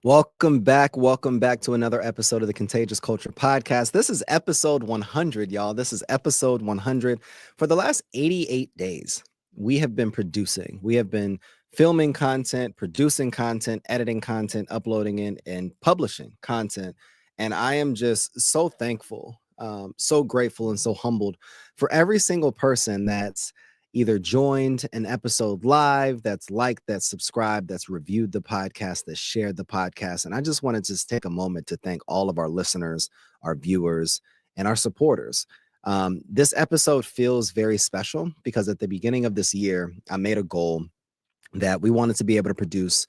Welcome back. Welcome back to another episode of the Contagious Culture Podcast. This is episode 100, y'all. This is episode 100. For the last 88 days, we have been producing. We have been filming content, producing content, editing content, uploading it, and publishing content. And I am just so thankful, so grateful, and so humbled for every single person that's either joined an episode live, that's liked, that's subscribed, that's reviewed the podcast, that's shared the podcast. And I just wanted to just take a moment to thank all of our listeners, our viewers, and our supporters. This episode feels very special because at the beginning of this year, I made a goal that we wanted to be able to produce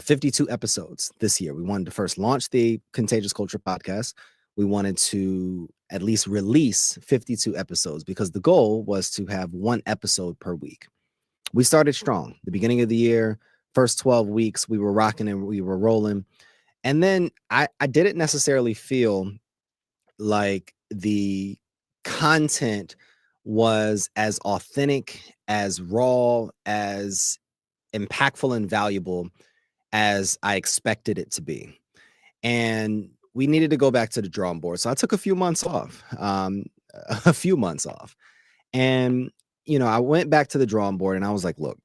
52 episodes this year. We wanted to first launch the Contagious Culture Podcast. We wanted to at least release 52 episodes because the goal was to have one episode per week. We started strong. The beginning of the year, first 12 weeks, we were rocking and we were rolling. And then I didn't necessarily feel like the content was as authentic, as raw, as impactful and valuable as I expected it to be. And we needed to go back to the drawing board. So I took a few months off, And, I went back to the drawing board and I was like, look,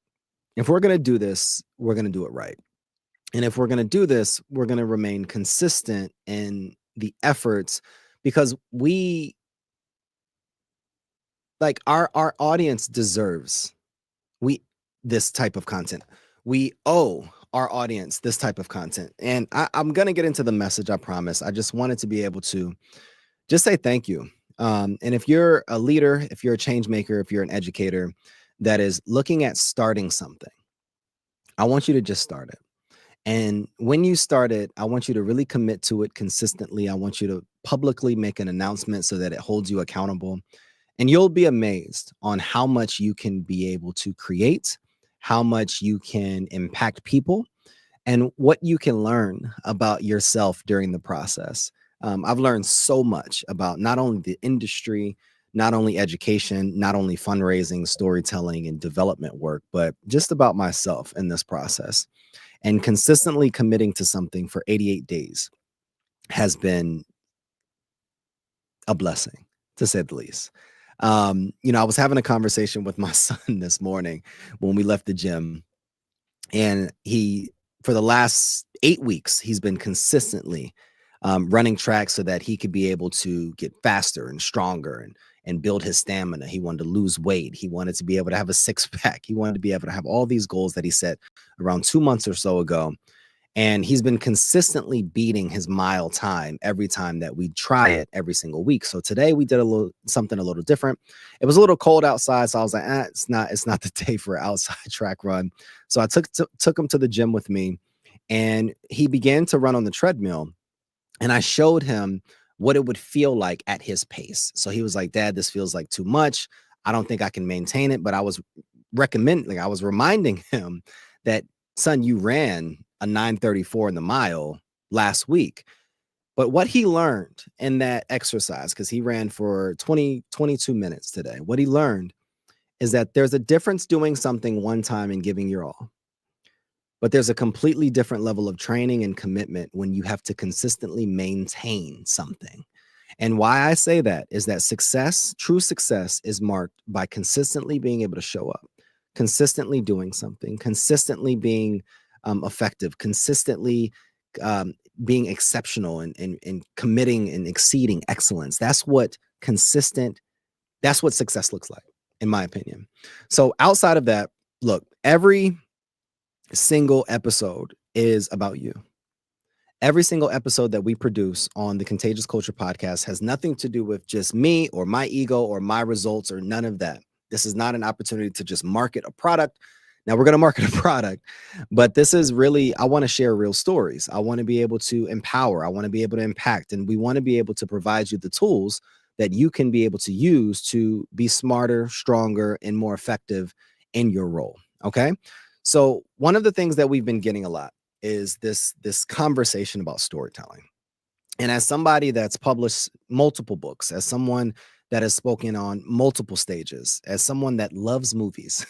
if we're going to do this, we're going to do it right. And if we're going to do this, we're going to remain consistent in the efforts because our audience deserves this type of content. We owe our audience this type of content. And I'm going to get into the message, I promise. I just wanted to be able to just say thank you. And if you're a leader, if you're a change maker, if you're an educator that is looking at starting something, I want you to just start it. And when you start it, I want you to really commit to it consistently. I want you to publicly make an announcement so that it holds you accountable. And you'll be amazed on how much you can be able to create, how much you can impact people, and what you can learn about yourself during the process. I've learned so much about not only the industry, not only education, not only fundraising, storytelling, and development work, but just about myself in this process. And consistently committing to something for 88 days has been a blessing, to say the least. I was having a conversation with my son this morning when we left the gym, and for the last 8 weeks, he's been consistently running track so that he could be able to get faster and stronger and build his stamina. He wanted to lose weight. He wanted to be able to have a six pack. He wanted to be able to have all these goals that he set around 2 months or so ago. And he's been consistently beating his mile time every time that we try it every single week. So today we did something a little different. It was a little cold outside, so I was like, it's not the day for an outside track run. So I took him to the gym with me, and he began to run on the treadmill. And I showed him what it would feel like at his pace. So he was like, Dad, this feels like too much. I don't think I can maintain it. But I was reminding him that, son, you ran a 9:34 in the mile last week. But what he learned in that exercise, because he ran for 22 minutes today, what he learned is that there's a difference doing something one time and giving your all. But there's a completely different level of training and commitment when you have to consistently maintain something. And why I say that is that true success is marked by consistently being able to show up, consistently doing something, consistently being effective, consistently being exceptional and committing and exceeding excellence. That's what success looks like, in my opinion. So outside of that, look, every single episode is about you. Every single episode that we produce on the Contagious Culture Podcast has nothing to do with just me or my ego or my results or none of that. This is not an opportunity to just market a product. Now we're going to market a product, but this is really, I want to share real stories. I want to be able to empower. I want to be able to impact, and we want to be able to provide you the tools that you can be able to use to be smarter, stronger, and more effective in your role. Okay. So one of the things that we've been getting a lot is this conversation about storytelling. And as somebody that's published multiple books, as someone that has spoken on multiple stages, as someone that loves movies,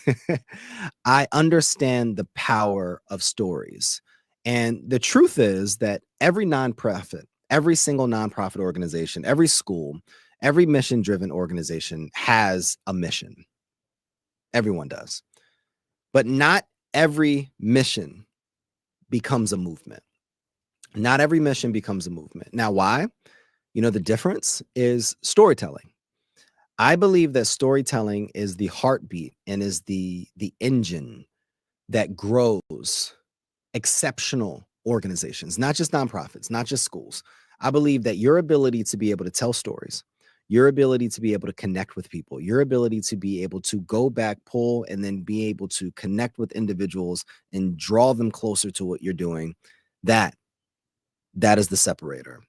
I understand the power of stories. And the truth is that every nonprofit, every single nonprofit organization, every school, every mission driven organization has a mission. Everyone does. But not every mission becomes a movement. Not every mission becomes a movement. Now, why? The difference is storytelling. I believe that storytelling is the heartbeat and is the engine that grows exceptional organizations, not just nonprofits, not just schools. I believe that your ability to be able to tell stories, your ability to be able to connect with people, your ability to be able to go back, pull, and then be able to connect with individuals and draw them closer to what you're doing, that is the separator.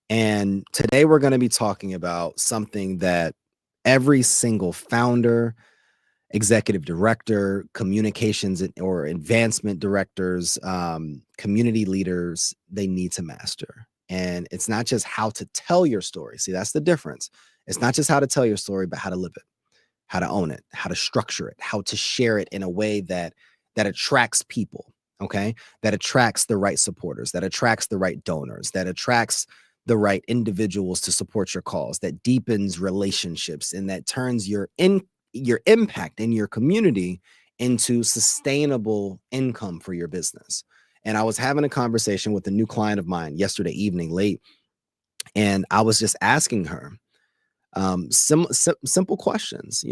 And today we're going to be talking about something that every single founder, executive director, communications or advancement directors, community leaders, they need to master. And it's not just how to tell your story. See, that's the difference. It's not just how to tell your story, but how to live it, how to own it, how to structure it, how to share it in a way that attracts people, okay? That attracts the right supporters, that attracts the right donors, that attracts the right individuals to support your cause, that deepens relationships, and that turns your impact in your community into sustainable income for your business. And I was having a conversation with a new client of mine yesterday evening late, and I was just asking her simple questions,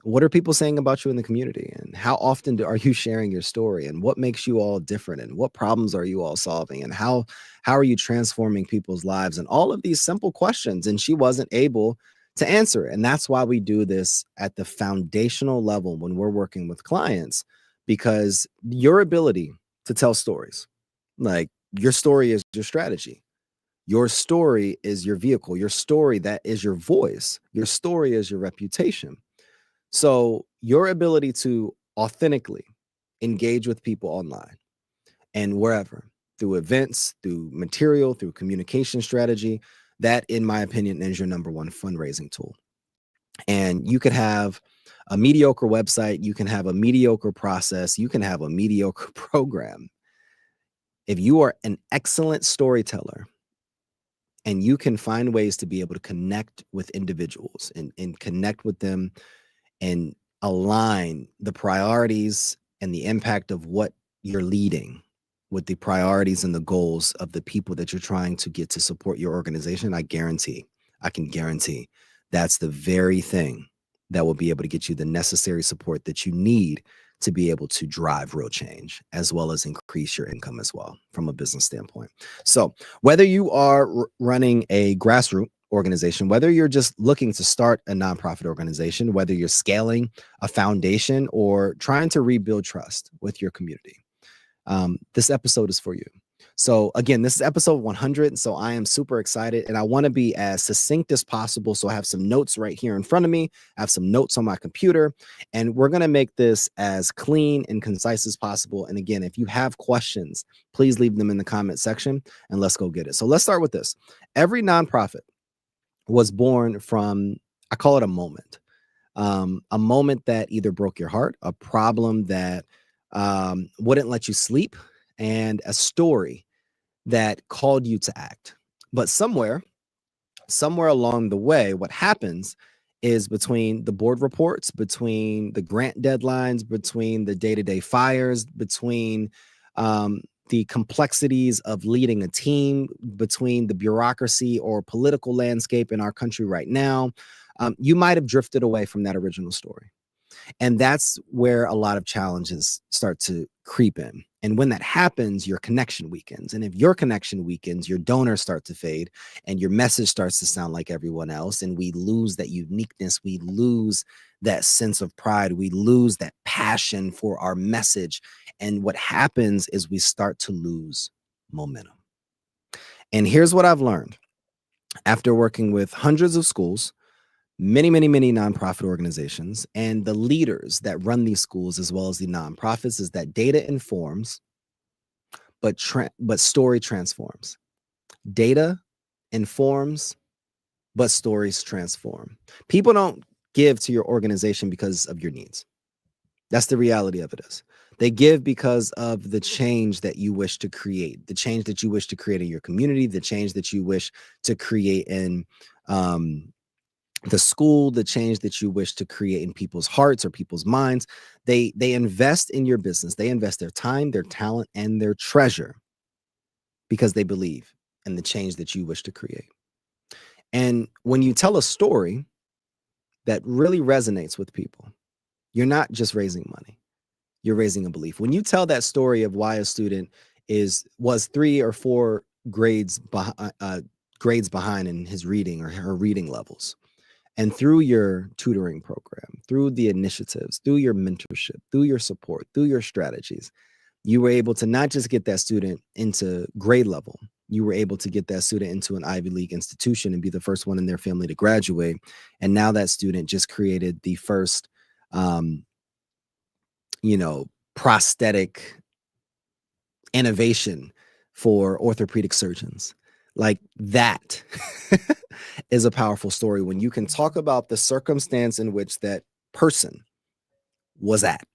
what are people saying about you in the community, and how often are you sharing your story, and what makes you all different, and what problems are you all solving, and how are you transforming people's lives, and all of these simple questions. And she wasn't able to answer it. And that's why we do this at the foundational level when we're working with clients, because your ability to tell stories, like your story is your strategy. Your story is your vehicle. Your story, that is your voice. Your story is your reputation. So your ability to authentically engage with people online and wherever, through events, through material, through communication strategy, that, in my opinion, is your number one fundraising tool. And you could have a mediocre website, you can have a mediocre process, you can have a mediocre program. If you are an excellent storyteller and you can find ways to be able to connect with individuals and connect with them and align the priorities and the impact of what you're leading with the priorities and the goals of the people that you're trying to get to support your organization, I can guarantee that's the very thing that will be able to get you the necessary support that you need to be able to drive real change, as well as increase your income as well from a business standpoint. So whether you are running a grassroots organization, whether you're just looking to start a nonprofit organization, whether you're scaling a foundation or trying to rebuild trust with your community, this episode is for you. So again, this is episode 100. So I am super excited, and I want to be as succinct as possible. So I have some notes right here in front of me. I have some notes on my computer, and we're going to make this as clean and concise as possible. And again, if you have questions, please leave them in the comment section and let's go get it. So let's start with this. Every nonprofit was born from, I call it a moment that either broke your heart, a problem that wouldn't let you sleep, and a story that called you to act. But somewhere along the way, what happens is, between the board reports, between the grant deadlines, between the day-to-day fires, between the complexities of leading a team, between the bureaucracy or political landscape in our country right now, you might have drifted away from that original story. And that's where a lot of challenges start to creep in. And when that happens, your connection weakens. And if your connection weakens, your donors start to fade and your message starts to sound like everyone else. And we lose that uniqueness. We lose that sense of pride. We lose that passion for our message. And what happens is we start to lose momentum. And here's what I've learned after working with hundreds of schools, many nonprofit organizations, and the leaders that run these schools, as well as the nonprofits, is that data informs, but story transforms. Data informs, but stories transform. People don't give to your organization because of your needs. That's the reality of it is. They give because of the change that you wish to create, the change that you wish to create in your community, the change that you wish to create in um, the school, the change that you wish to create in people's hearts or people's minds. They invest in your business. They invest their time, their talent, and their treasure because they believe in the change that you wish to create. And when you tell a story that really resonates with people, you're not just raising money, you're raising a belief. When you tell that story of why a student was 3 or 4 grades behind in his reading or her reading levels, and through your tutoring program, through the initiatives, through your mentorship, through your support, through your strategies, you were able to not just get that student into grade level, you were able to get that student into an Ivy League institution and be the first one in their family to graduate. And now that student just created the first, um, prosthetic innovation for orthopedic surgeons. Like that is a powerful story when you can talk about the circumstance in which that person was at.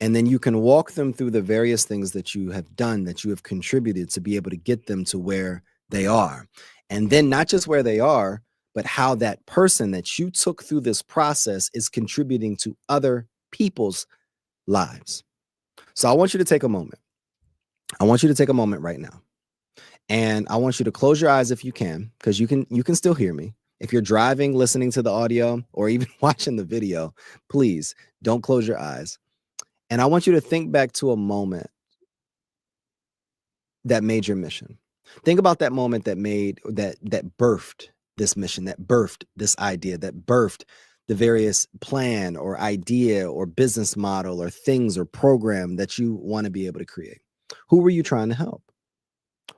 And then you can walk them through the various things that you have done, that you have contributed to be able to get them to where they are. And then not just where they are, but how that person that you took through this process is contributing to other people's lives. So I want you to take a moment. I want you to take a moment right now. And I want you to close your eyes if you can, because you can still hear me. If you're driving, listening to the audio, or even watching the video, please don't close your eyes. And I want you to think back to a moment that made your mission. Think about that moment that birthed this mission, that birthed this idea, that birthed the various plan or idea or business model or things or program that you want to be able to create. Who were you trying to help?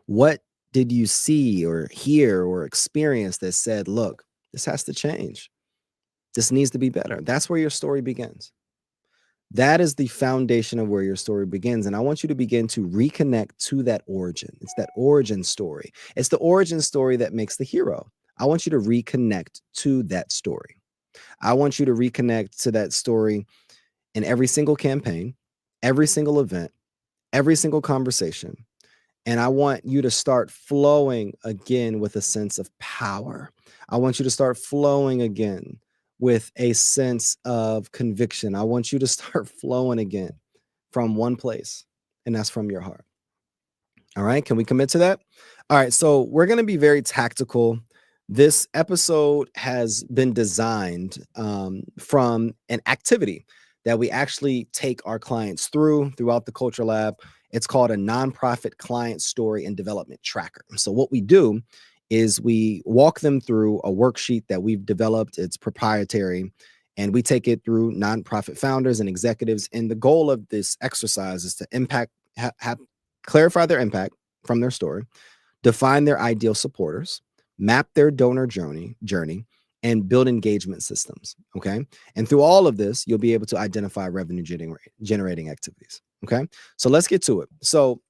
What did you see or hear or experience that said, look, this has to change? This needs to be better. That's where your story begins. That is the foundation of where your story begins. And I want you to begin to reconnect to that origin. It's that origin story. It's the origin story that makes the hero. I want you to reconnect to that story. I want you to reconnect to that story in every single campaign, every single event, every single conversation. And I want you to start flowing again with a sense of power. I want you to start flowing again with a sense of conviction. I want you to start flowing again from one place, and that's from your heart. All right. Can we commit to that? All right. So we're going to be very tactical. This episode has been designed from an activity that we actually take our clients throughout the Culture Lab. It's called a nonprofit client story and development tracker. So what we do is we walk them through a worksheet that we've developed. It's proprietary, and we take it through nonprofit founders and executives. And the goal of this exercise is to clarify their impact from their story, define their ideal supporters, map their donor journey, and build engagement systems. Okay. And through all of this, you'll be able to identify revenue generating activities. Okay. So let's get to it. So,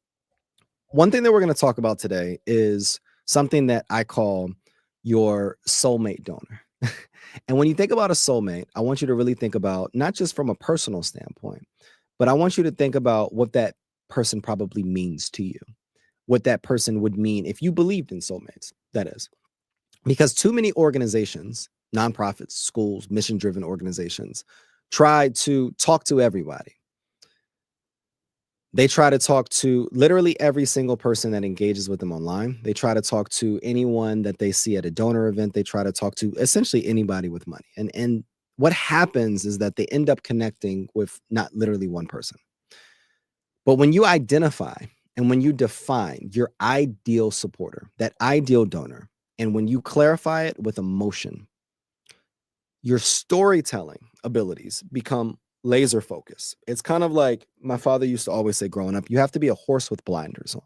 one thing that we're going to talk about today is something that I call your soulmate donor. And when you think about a soulmate, I want you to really think about not just from a personal standpoint, but I want you to think about what that person probably means to you, what that person would mean if you believed in soulmates, that is. Because too many organizations, nonprofits, schools, mission driven organizations, try to talk to everybody. They try to talk to literally every single person that engages with them online. They try to talk to anyone that they see at a donor event. They try to talk to essentially anybody with money. And what happens is that they end up connecting with not literally one person. But when you identify and when you define your ideal supporter, that ideal donor, and when you clarify it with emotion, your storytelling abilities become laser focused. It's kind of like my father used to always say growing up, you have to be a horse with blinders on.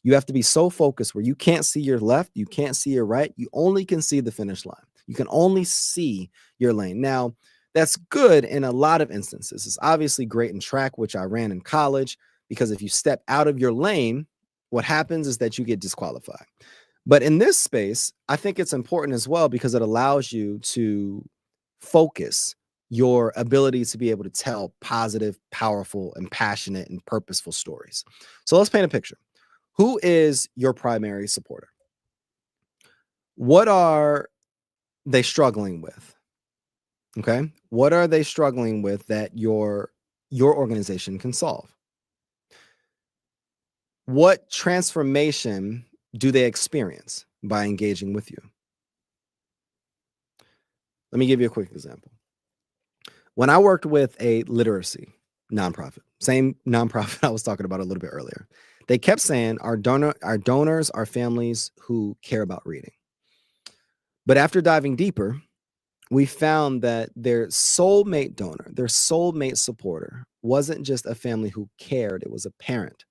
You have to be so focused where you can't see your left, you can't see your right, you only can see the finish line. You can only see your lane. Now, that's good in a lot of instances. It's obviously great in track, which I ran in college, because if you step out of your lane, what happens is that you get disqualified. But in this space, I think it's important as well because it allows you to focus your ability to be able to tell positive, powerful, and passionate and purposeful stories. So let's paint a picture. Who is your primary supporter? What are they struggling with? Okay. What are they struggling with that your organization can solve? What transformation do they experience by engaging with you? Let me give you a quick example. When I worked with a literacy nonprofit, same nonprofit I was talking about a little bit earlier, they kept saying our donors are families who care about reading. But after diving deeper, we found that their soulmate donor, their soulmate supporter, wasn't just a family who cared, it was a parent.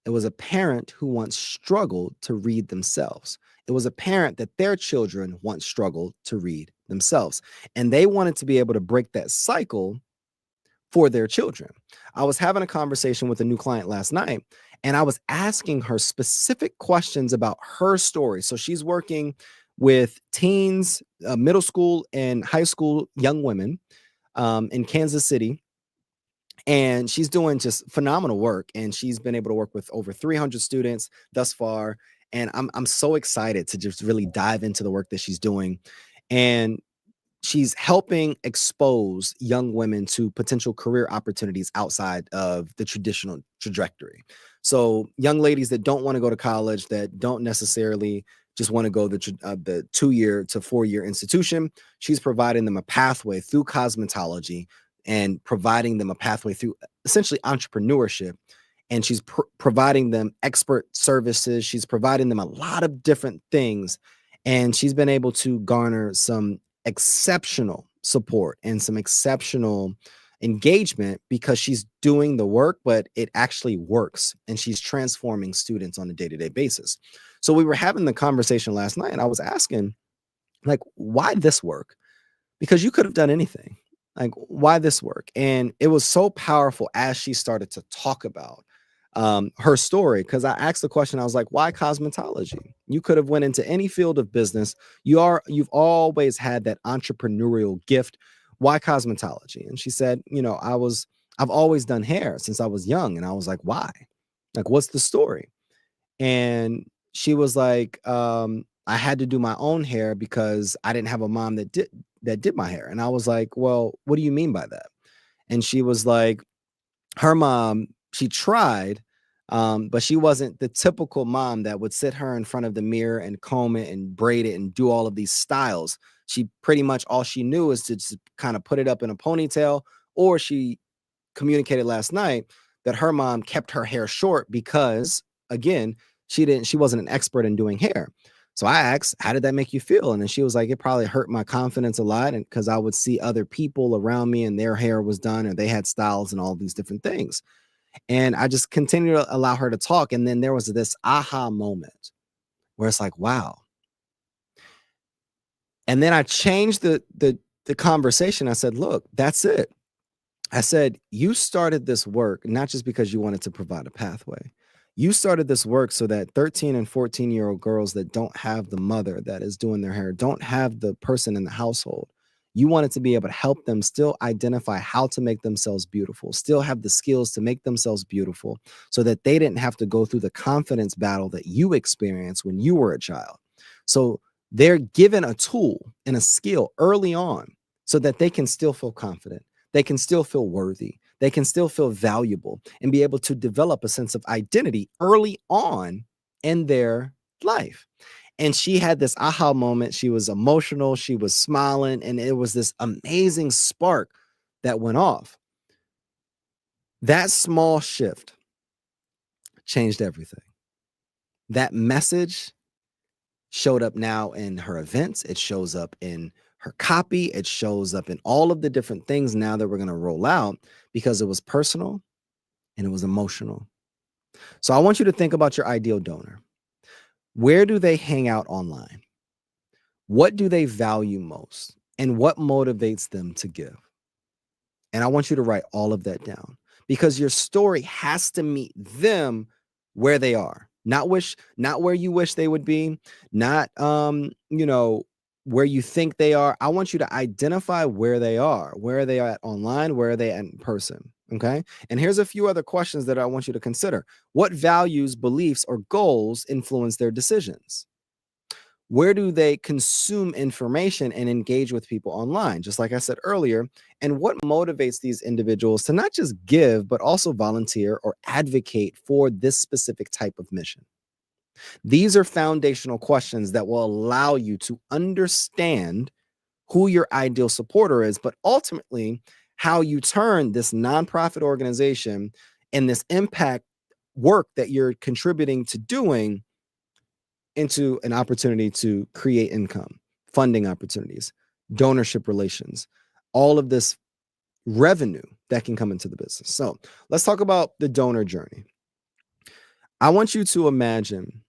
It was a parent who once struggled to read themselves. It was a parent that their children once struggled to read themselves. And they wanted to be able to break that cycle for their children. I was having a conversation with a new client last night, and I was asking her specific questions about her story. So she's working with teens, middle school and high school young women in Kansas City, and she's doing just phenomenal work. And she's been able to work with over 300 students thus far. And I'm so excited to just really dive into the work that she's doing. And she's helping expose young women to potential career opportunities outside of the traditional trajectory. So young ladies that don't want to go to college, that don't necessarily just want to go the 2-year to 4-year institution, she's providing them a pathway through cosmetology and providing them a pathway through essentially entrepreneurship. And she's providing them expert services. She's providing them a lot of different things. And she's been able to garner some exceptional support and some exceptional engagement because she's doing the work, but it actually works. And she's transforming students on a day-to-day basis. So we were having the conversation last night, and I was asking, like, why this work? Because you could have done anything. Like, why this work? And it was so powerful as she started to talk about her story, because I asked the question, I was like, why cosmetology? You could have went into any field of business. You've always had that entrepreneurial gift. Why cosmetology? And she said, I've always done hair since I was young. And I was like, why? Like, what's the story? And she was like, I had to do my own hair because I didn't have a mom that did my hair. And I was like, well, what do you mean by that? And she was like, her mom, she tried, but she wasn't the typical mom that would sit her in front of the mirror and comb it and braid it and do all of these styles. She pretty much, all she knew is to just kind of put it up in a ponytail, or she communicated last night that her mom kept her hair short because, again, she wasn't an expert in doing hair. So I asked, how did that make you feel? And then she was like, it probably hurt my confidence a lot. And because I would see other people around me and their hair was done or they had styles and all these different things. And I just continued to allow her to talk. And then there was this aha moment where it's like, wow. And then I changed the conversation. I said, look, that's it. I said, you started this work not just because you wanted to provide a pathway. You started this work so that 13 and 14-year-old girls that don't have the mother that is doing their hair, don't have the person in the household, you wanted to be able to help them still identify how to make themselves beautiful, still have the skills to make themselves beautiful so that they didn't have to go through the confidence battle that you experienced when you were a child. So they're given a tool and a skill early on so that they can still feel confident. They can still feel worthy. They can still feel valuable and be able to develop a sense of identity early on in their life. And she had this aha moment. She was emotional. She was smiling. And it was this amazing spark that went off. That small shift changed everything. That message showed up now in her events. It shows up in her copy. It shows up in all of the different things now that we're going to roll out because it was personal and it was emotional. So I want you to think about your ideal donor. Where do they hang out online? What do they value most? And what motivates them to give? And I want you to write all of that down because your story has to meet them where they are. Not where you wish they would be, not where you think they are. I want you to identify where they are. Where are they at online? Where are they at in person? Okay. And here's a few other questions that I want you to consider. What values, beliefs, or goals influence their decisions? Where do they consume information and engage with people online? Just like I said earlier. And what motivates these individuals to not just give, but also volunteer or advocate for this specific type of mission? These are foundational questions that will allow you to understand who your ideal supporter is, but ultimately how you turn this nonprofit organization and this impact work that you're contributing to doing into an opportunity to create income, funding opportunities, donorship relations, all of this revenue that can come into the business. So let's talk about the donor journey. I want you to imagine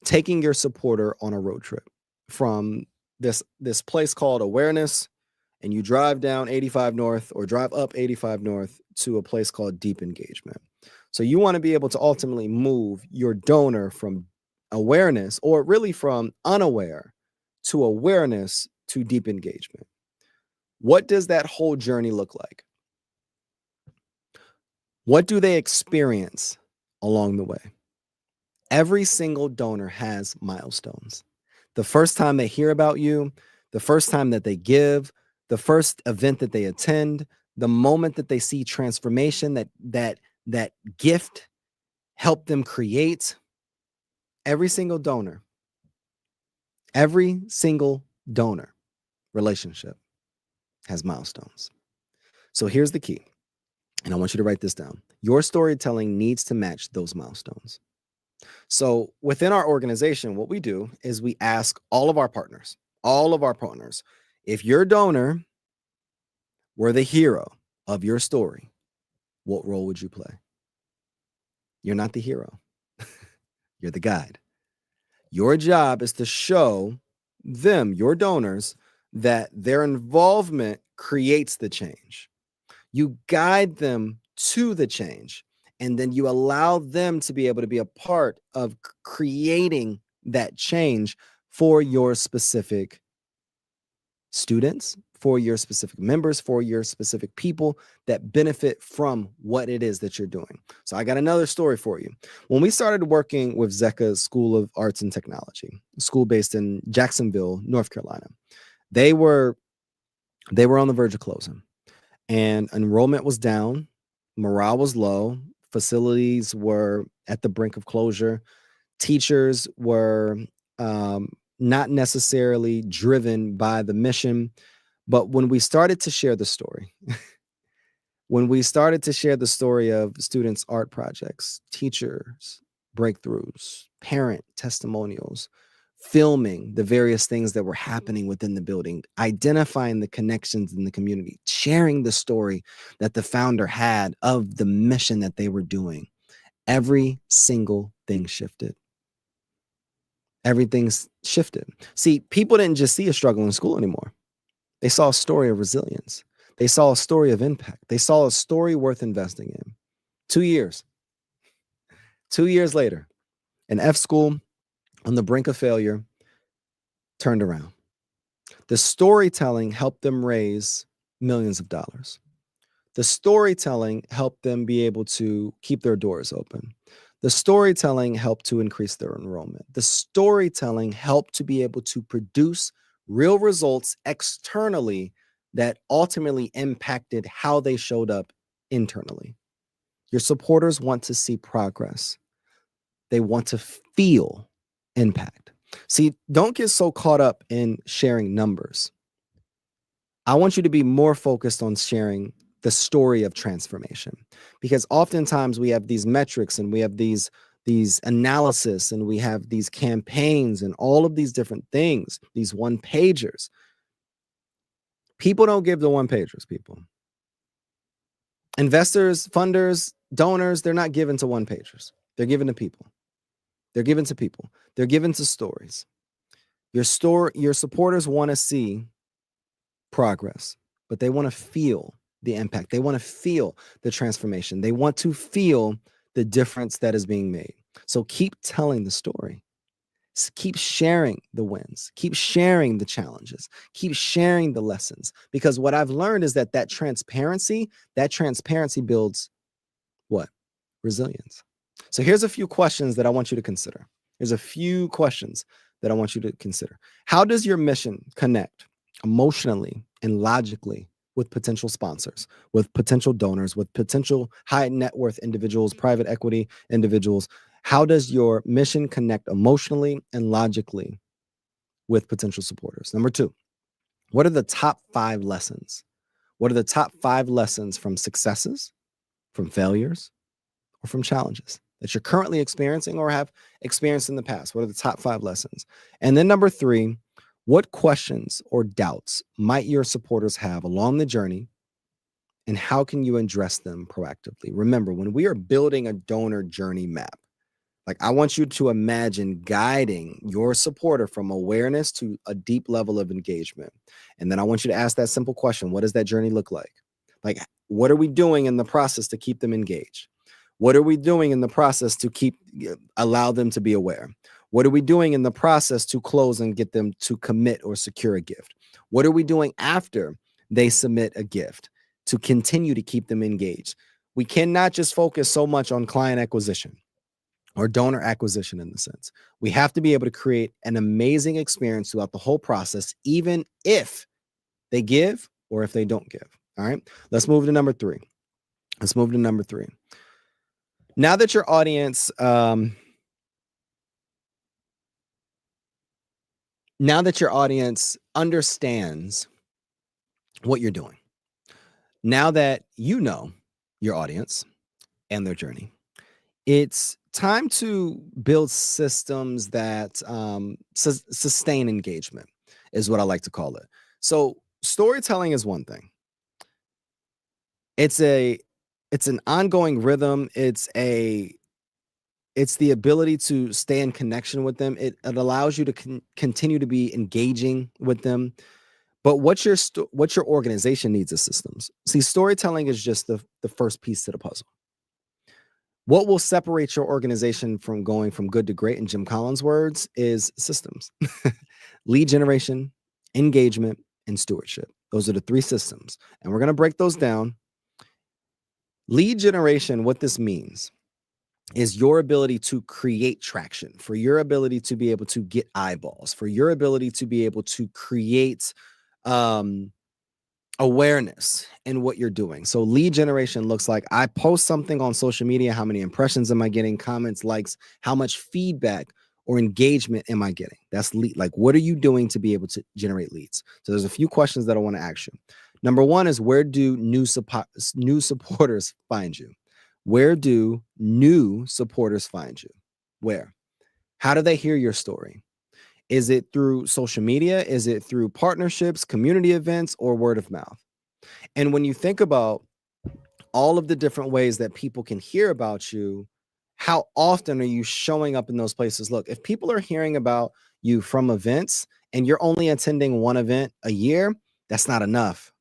taking your supporter on a road trip from this place called Awareness, and you drive down 85 North or drive up 85 North to a place called Deep Engagement. So you want to be able to ultimately move your donor from awareness, or really from unaware to awareness to deep engagement. What does that whole journey look like? What do they experience along the way? Every single donor has milestones. The first time they hear about you, the first time that they give, the first event that they attend, the moment that they see transformation that gift helped them create. Every single donor relationship has milestones. So here's the key, and I want you to write this down. Your storytelling needs to match those milestones. So within our organization, what we do is we ask all of our partners, if your donor were the hero of your story, what role would you play? You're not the hero. You're the guide. Your job is to show them, your donors, that their involvement creates the change. You guide them to the change, and then you allow them to be able to be a part of creating that change for your specific students, for your specific members, for your specific people that benefit from what it is that you're doing. So I got another story for you. When we started working with Zeka School of Arts and Technology, a school based in Jacksonville, North Carolina, they were on the verge of closing, and enrollment was down, morale was low, facilities were at the brink of closure, teachers were not necessarily driven by the mission. But when we started to share the story, of students' art projects, teachers' breakthroughs, parent testimonials, filming the various things that were happening within the building, identifying the connections in the community, sharing the story that the founder had of the mission that they were doing, every single thing shifted. Everything's shifted. See, people didn't just see a struggle in school anymore. They saw a story of resilience. They saw a story of impact. They saw a story worth investing in. 2 years. 2 years later, an F school on the brink of failure turned around. The storytelling helped them raise millions of dollars. The storytelling helped them be able to keep their doors open. The storytelling helped to increase their enrollment. The storytelling helped to be able to produce real results externally that ultimately impacted how they showed up internally. Your supporters want to see progress. They want to feel impact. See, don't get so caught up in sharing numbers. I want you to be more focused on sharing the story of transformation, because oftentimes we have these metrics and we have these analysis and we have these campaigns and all of these different things, these one pagers. People don't give the one pagers, people. Investors, funders, donors, they're not given to one pagers. They're given to people. They're given to people. They're given to stories. Your supporters want to see progress, but they want to feel the impact. They want to feel the transformation. They want to feel the difference that is being made. So keep telling the story. Keep sharing the wins, keep sharing the challenges, keep sharing the lessons. Because what I've learned is that transparency builds what? Resilience. So here's a few questions that I want you to consider. Here's a few questions that I want you to consider. How does your mission connect emotionally and logically with potential sponsors, with potential donors, with potential high net worth individuals, private equity individuals? How does your mission connect emotionally and logically with potential supporters? Number two, what are the top 5 lessons? What are the top 5 lessons from successes, from failures, or from challenges that you're currently experiencing or have experienced in the past? What are the top 5 lessons? And then number 3, what questions or doubts might your supporters have along the journey, and how can you address them proactively? Remember, when we are building a donor journey map, like, I want you to imagine guiding your supporter from awareness to a deep level of engagement. And then I want you to ask that simple question: what does that journey look like? Like, what are we doing in the process to keep them engaged? What are we doing in the process to allow them to be aware? What are we doing in the process to close and get them to commit or secure a gift? What are we doing after they submit a gift to continue to keep them engaged? We cannot just focus so much on client acquisition or donor acquisition in the sense. We have to be able to create an amazing experience throughout the whole process, even if they give or if they don't give. All right, let's move to number 3. Now that your audience, understands what you're doing, now that you know your audience and their journey, it's time to build systems that sustain engagement, is what I like to call it. So storytelling is one thing. It's an ongoing rhythm. It's the ability to stay in connection with them. It allows you to continue to be engaging with them. But what your organization needs is systems. See, storytelling is just the first piece to the puzzle. What will separate your organization from going from good to great, in Jim Collins' words, is systems. Lead generation, engagement, and stewardship. Those are the 3 systems. And we're going to break those down. Lead generation, what this means is your ability to create traction, for your ability to be able to get eyeballs, for your ability to be able to create awareness in what you're doing. So lead generation looks like, I post something on social media. How many impressions am I getting? Comments, likes, how much feedback or engagement am I getting? That's lead. Like, what are you doing to be able to generate leads? So there's a few questions that I want to ask you. Number 1 is, where do new supporters find you? Where do new supporters find you? Where? How do they hear your story? Is it through social media? Is it through partnerships, community events, or word of mouth? And when you think about all of the different ways that people can hear about you, how often are you showing up in those places? Look, if people are hearing about you from events and you're only attending 1 event a year, that's not enough.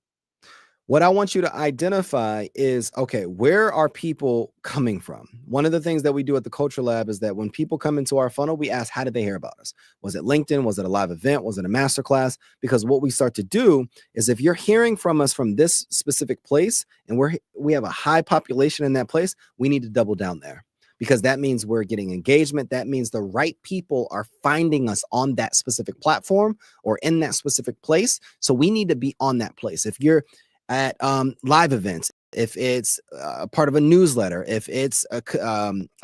What I want you to identify is, okay, where are people coming from? One of the things that we do at the Culture Lab is that when people come into our funnel, we ask, how did they hear about us? Was it LinkedIn? Was it a live event? Was it a masterclass? Because what we start to do is, if you're hearing from us from this specific place and we have a high population in that place, we need to double down there, because that means we're getting engagement. That means the right people are finding us on that specific platform or in that specific place. So we need to be on that place. If you're at live events, if it's a part of a newsletter, if it's a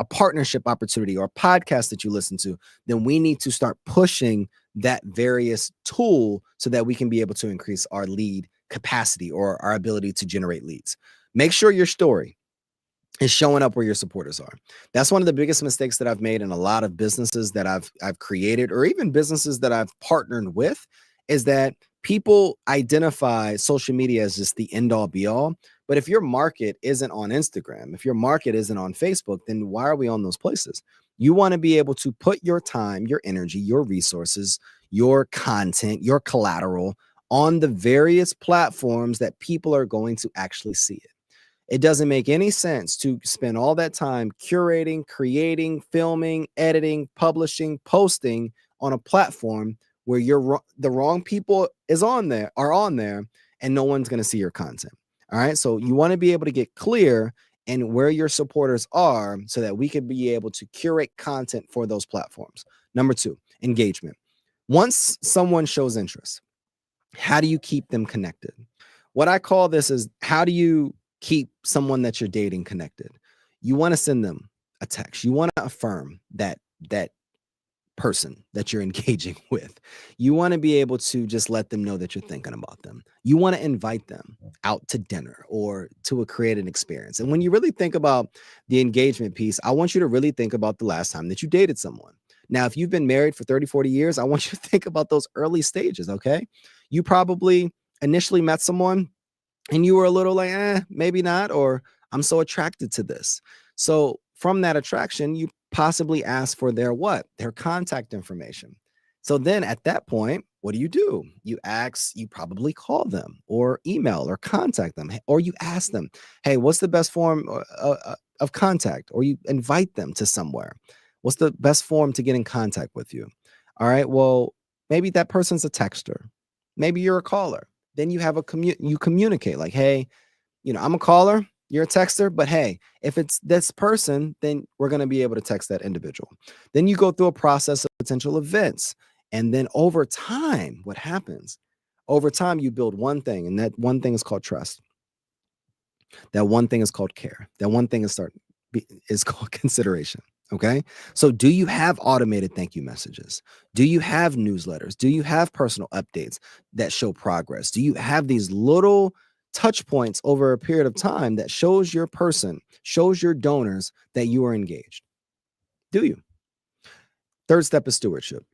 partnership opportunity or a podcast that you listen to, then we need to start pushing that various tool so that we can be able to increase our lead capacity or our ability to generate leads. Make sure your story is showing up where your supporters are. That's one of the biggest mistakes that I've made in a lot of businesses that I've created, or even businesses that I've partnered with, is that people identify social media as just the end all be all. But if your market isn't on Instagram, if your market isn't on Facebook, then why are we on those places? You want to be able to put your time, your energy, your resources, your content, your collateral on the various platforms that people are going to actually see it. It doesn't make any sense to spend all that time curating, creating, filming, editing, publishing, posting on a platform where the wrong people are on there, and no one's going to see your content. All right. So you want to be able to get clear and where your supporters are so that we can be able to curate content for those platforms. Number 2, engagement. Once someone shows interest, how do you keep them connected? What I call this is, how do you keep someone that you're dating connected? You want to send them a text. You want to affirm that person that you're engaging with. You want to be able to just let them know that you're thinking about them. You want to invite them out to dinner or to create an experience. And when you really think about the engagement piece, I want you to really think about the last time that you dated someone. Now, if you've been married for 30, 40 years, I want you to think about those early stages, okay? You probably initially met someone and you were a little like, maybe not, or I'm so attracted to this. So from that attraction, you possibly ask for their contact information. So then at that point, what do? You probably call them or email or contact them, or you ask them, hey, what's the best form of contact? Or you invite them to somewhere. What's the best form to get in contact with you? All right, well, maybe that person's a texter. Maybe you're a caller. Then you have you communicate like, hey, I'm a caller, you're a texter, but hey, if it's this person, then we're going to be able to text that individual. Then you go through a process of potential events. And then over time, what happens? Over time, you build one thing, and that one thing is called trust. That one thing is called care. That one thing is called consideration. Okay. So do you have automated thank you messages? Do you have newsletters? Do you have personal updates that show progress? Do you have these little touch points over a period of time that shows your donors that you are engaged? Do you? Third step is stewardship.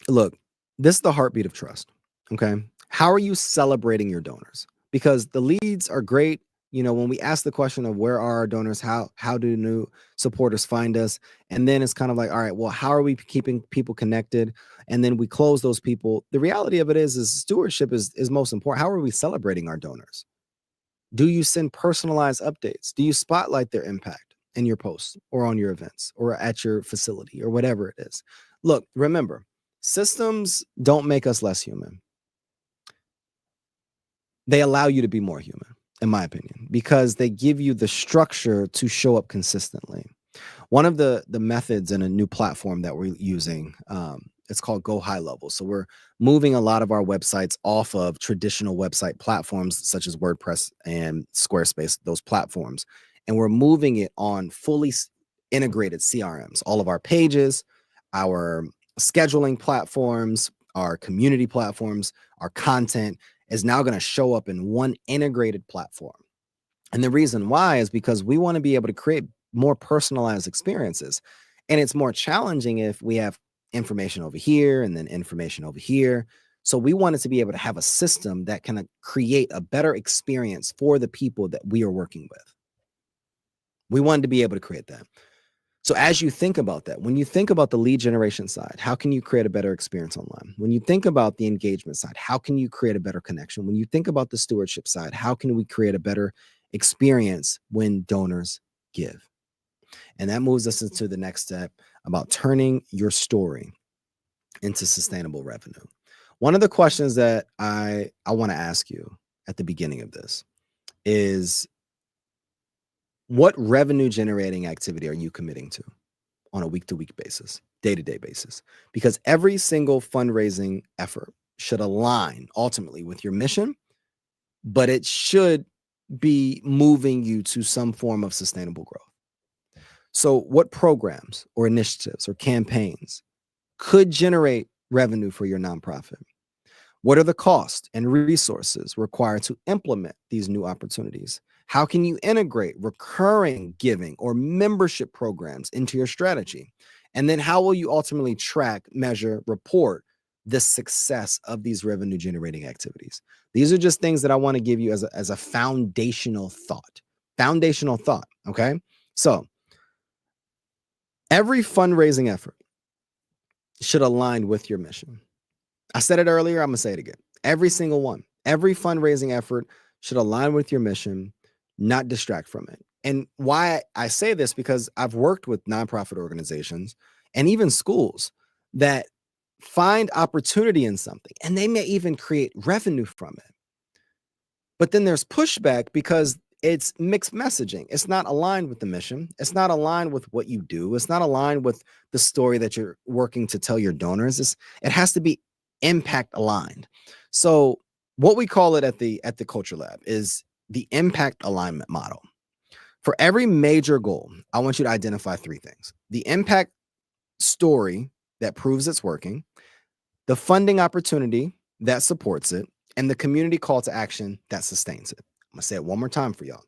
Look, this is the heartbeat of trust. Okay. How are you celebrating your donors? Because the leads are great. When we ask the question of where are our donors, how do new supporters find us? And then it's kind of like, all right, well, how are we keeping people connected? And then we close those people. The reality of it is stewardship is most important. How are we celebrating our donors? Do you send personalized updates? Do you spotlight their impact in your posts or on your events or at your facility or whatever it is? Look, remember, systems don't make us less human. They allow you to be more human, in my opinion, because they give you the structure to show up consistently. One of the methods in a new platform that we're using, it's called Go High Level. So we're moving a lot of our websites off of traditional website platforms such as WordPress and Squarespace, those platforms, and we're moving it on fully integrated CRMs. All of our pages, our scheduling platforms, our community platforms, our content is now going to show up in one integrated platform. And the reason why is because we want to be able to create more personalized experiences. And it's more challenging if we have information over here and then information over here. So we wanted to be able to have a system that can create a better experience for the people that we are working with. We wanted to be able to create that. So as you think about that, when you think about the lead generation side, how can you create a better experience online? When you think about the engagement side, how can you create a better connection? When you think about the stewardship side, how can we create a better experience when donors give? And that moves us into the next step about turning your story into sustainable revenue. One of the questions that I want to ask you at the beginning of this is, what revenue generating activity are you committing to on a week-to-week basis, day-to-day basis? Because every single fundraising effort should align ultimately with your mission, but it should be moving you to some form of sustainable growth. So what programs or initiatives or campaigns could generate revenue for your nonprofit? What are the costs and resources required to implement these new opportunities? How can you integrate recurring giving or membership programs into your strategy? And then how will you ultimately track, measure, report the success of these revenue generating activities? These are just things that I want to give you as a foundational thought. Okay? So every fundraising effort should align with your mission. I said it earlier, I'm going to say it again. Every single one, every fundraising effort should align with your mission, not distract from it. And why I say this, because I've worked with nonprofit organizations and even schools that find opportunity in something, and they may even create revenue from it. But then there's pushback because it's mixed messaging. It's not aligned with the mission. It's not aligned with what you do. It's not aligned with the story that you're working to tell your donors. It has to be impact aligned. So what we call it at the Culture Lab is the impact alignment model. For every major goal, I want you to identify three things: the impact story that proves it's working, the funding opportunity that supports it, and the community call to action that sustains it. I'm gonna say it one more time for y'all.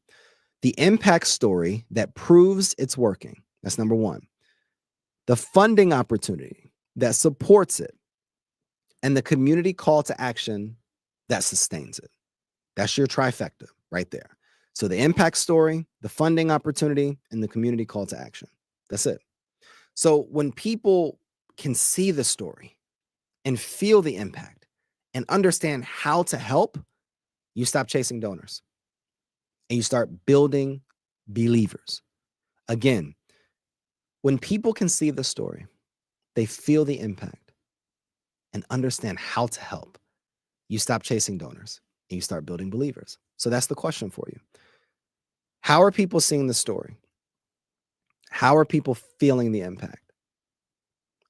The impact story that proves it's working. That's number one. The funding opportunity that supports it, and the community call to action that sustains it. That's your trifecta right there. So the impact story, the funding opportunity, and the community call to action. That's it. So when people can see the story and feel the impact and understand how to help, you stop chasing donors and you start building believers. Again, when people can see the story, they feel the impact and understand how to help, you stop chasing donors and you start building believers. So that's the question for you. How are people seeing the story? How are people feeling the impact?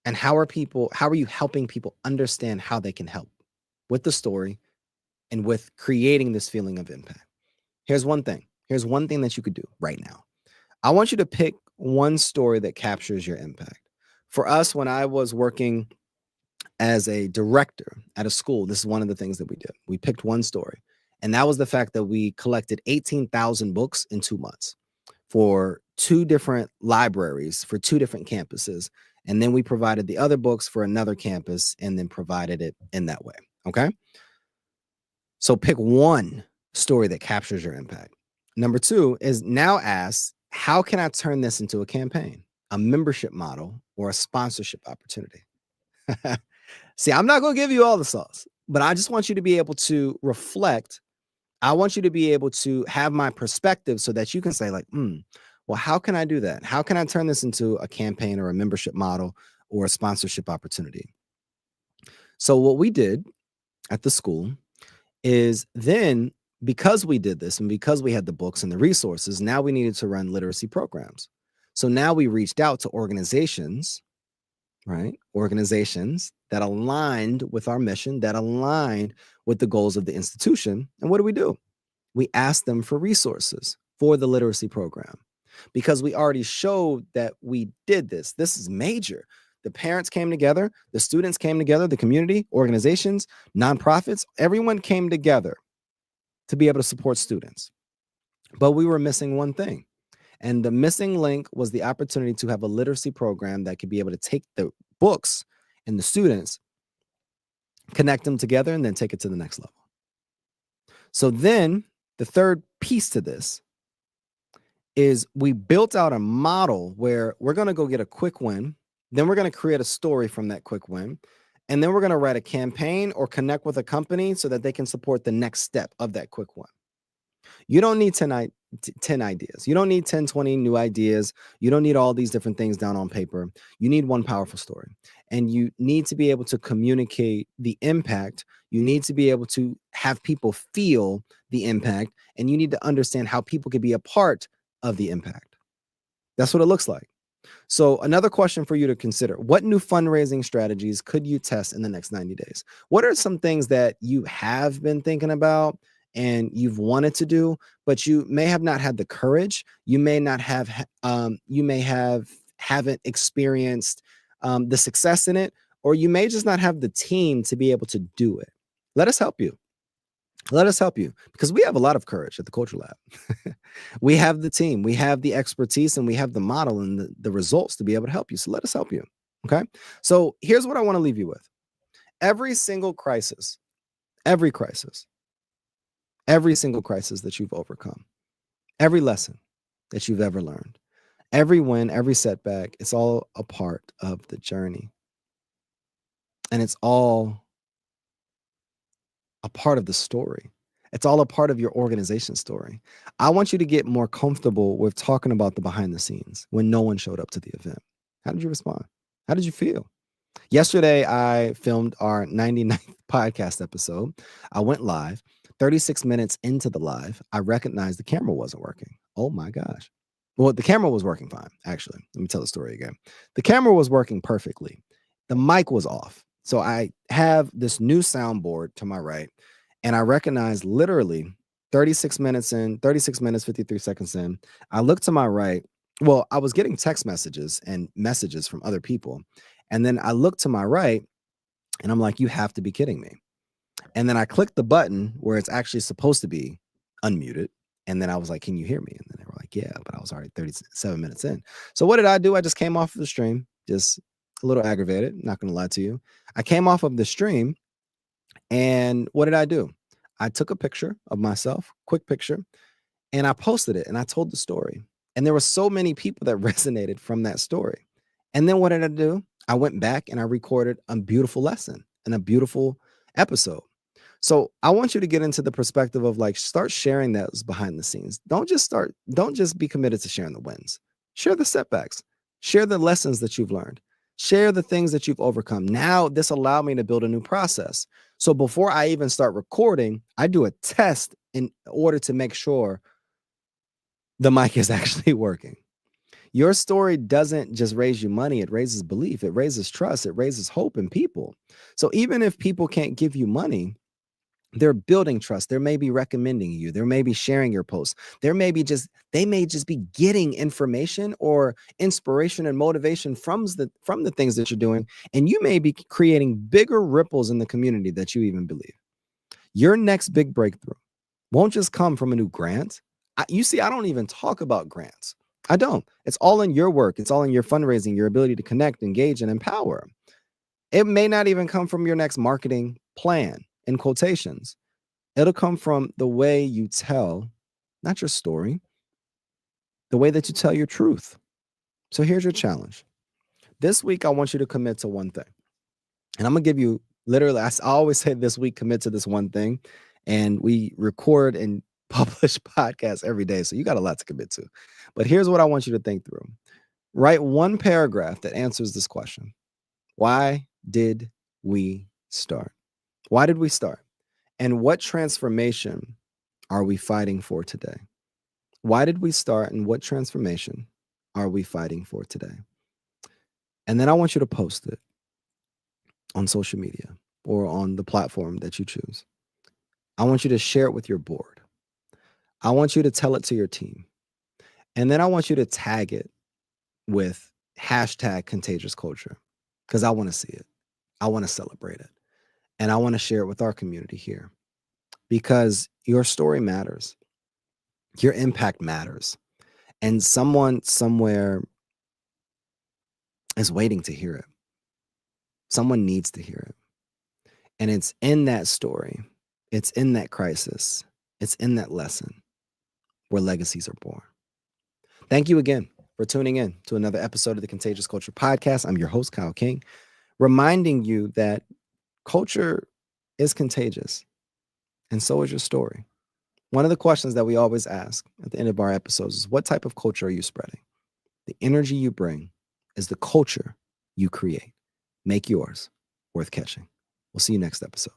And how are you helping people understand how they can help with the story and with creating this feeling of impact? Here's one thing that you could do right now. I want you to pick one story that captures your impact. For us, when I was working as a director at a school, this is one of the things that we did. We picked one story, and that was the fact that we collected 18,000 books in 2 months for 2 different libraries for 2 different campuses. And then we provided the other books for another campus and then provided it in that way. Okay. So pick one story that captures your impact. Number 2 is now ask, how can I turn this into a campaign, a membership model, or a sponsorship opportunity? See, I'm not going to give you all the sauce, but I just want you to be able to reflect. I want you to be able to have my perspective so that you can say, like, well, how can I do that? How can I turn this into a campaign or a membership model or a sponsorship opportunity? So what we did at the school is then, because we did this and because we had the books and the resources, now we needed to run literacy programs. So now we reached out to organizations, right? Organizations that aligned with our mission, that aligned with the goals of the institution. And what do? We asked them for resources for the literacy program because we already showed that we did this. This is major. The parents came together, the students came together, the community, organizations, nonprofits, everyone came together to be able to support students. But we were missing one thing. And the missing link was the opportunity to have a literacy program that could be able to take the books and the students, connect them together, and then take it to the next level. So then the third piece to this is we built out a model where we're going to go get a quick win. Then we're going to create a story from that quick win. And then we're going to write a campaign or connect with a company so that they can support the next step of that quick win. You don't need 10 ideas. You don't need 10, 20 new ideas. You don't need all these different things down on paper. You need one powerful story. And you need to be able to communicate the impact. You need to be able to have people feel the impact. And you need to understand how people can be a part of the impact. That's what it looks like. So another question for you to consider: what new fundraising strategies could you test in the next 90 days? What are some things that you have been thinking about and you've wanted to do, but you may have not had the courage? You may not have, haven't experienced the success in it, or you may just not have the team to be able to do it. Let us help you. Let us help you, because we have a lot of courage at the Culture Lab. We have the team, we have the expertise, and we have the model and the results to be able to help you. So let us help you. Okay. So here's what I want to leave you with. Every single crisis, every single crisis that you've overcome, every lesson that you've ever learned, every win, every setback, it's all a part of the journey. And it's all a part of the story. It's all a part of your organization story. I want you to get more comfortable with talking about the behind the scenes when no one showed up to the event. How did you respond? How did you feel? Yesterday, I filmed our 99th podcast episode. I went live. 36 minutes into the live, I recognized the camera wasn't working. Oh my gosh. Well, the camera was working fine, actually. Let me tell the story again. The camera was working perfectly. The mic was off. So I have this new soundboard to my right, and I recognized literally 36 minutes in, 36 minutes, 53 seconds in. I looked to my right. Well, I was getting text messages and messages from other people. And then I looked to my right and I'm like, you have to be kidding me. And then I clicked the button where it's actually supposed to be unmuted. And then I was like, can you hear me? And then they were like, yeah, but I was already 37 minutes in. So what did I do? I just came off of the stream, just a little aggravated, not going to lie to you. I came off of the stream and what did I do? I took a picture of myself, quick picture, and I posted it and I told the story. And there were so many people that resonated from that story. And then what did I do? I went back and I recorded a beautiful lesson and a beautiful episode. So I want you to get into the perspective of like, start sharing those behind the scenes. Don't just be committed to sharing the wins. Share the setbacks, share the lessons that you've learned, share the things that you've overcome. Now, this allowed me to build a new process. So before I even start recording, I do a test in order to make sure the mic is actually working. Your story doesn't just raise you money, it raises belief, it raises trust, it raises hope in people. So even if people can't give you money, they're building trust. They may be recommending you. They may be sharing your posts. They may just be getting information or inspiration and motivation from the things that you're doing. And you may be creating bigger ripples in the community that you even believe. Your next big breakthrough won't just come from a new grant. You see, I don't even talk about grants. I don't. It's all in your work. It's all in your fundraising, your ability to connect, engage, and empower. It may not even come from your next marketing plan in quotations. It'll come from the way you tell, not your story, the way that you tell your truth. So here's your challenge. This week, I want you to commit to one thing. And I'm going to give you literally, I always say this week, commit to this one thing. And we record and publish podcasts every day. So you got a lot to commit to. But here's what I want you to think through. Write one paragraph that answers this question. Why did we start? Why did we start? And what transformation are we fighting for today? Why did we start and what transformation are we fighting for today? And then I want you to post it on social media or on the platform that you choose. I want you to share it with your board. I want you to tell it to your team. And then I want you to tag it with hashtag contagious culture because I want to see it. I want to celebrate it. And I want to share it with our community here because your story matters. Your impact matters. And someone somewhere is waiting to hear it. Someone needs to hear it. And it's in that story, it's in that crisis, it's in that lesson where legacies are born. Thank you again for tuning in to another episode of the Contagious Culture Podcast. I'm your host, Kyle King, reminding you that culture is contagious, and so is your story. One of the questions that we always ask at the end of our episodes is, what type of culture are you spreading? The energy you bring is the culture you create. Make yours worth catching. We'll see you next episode.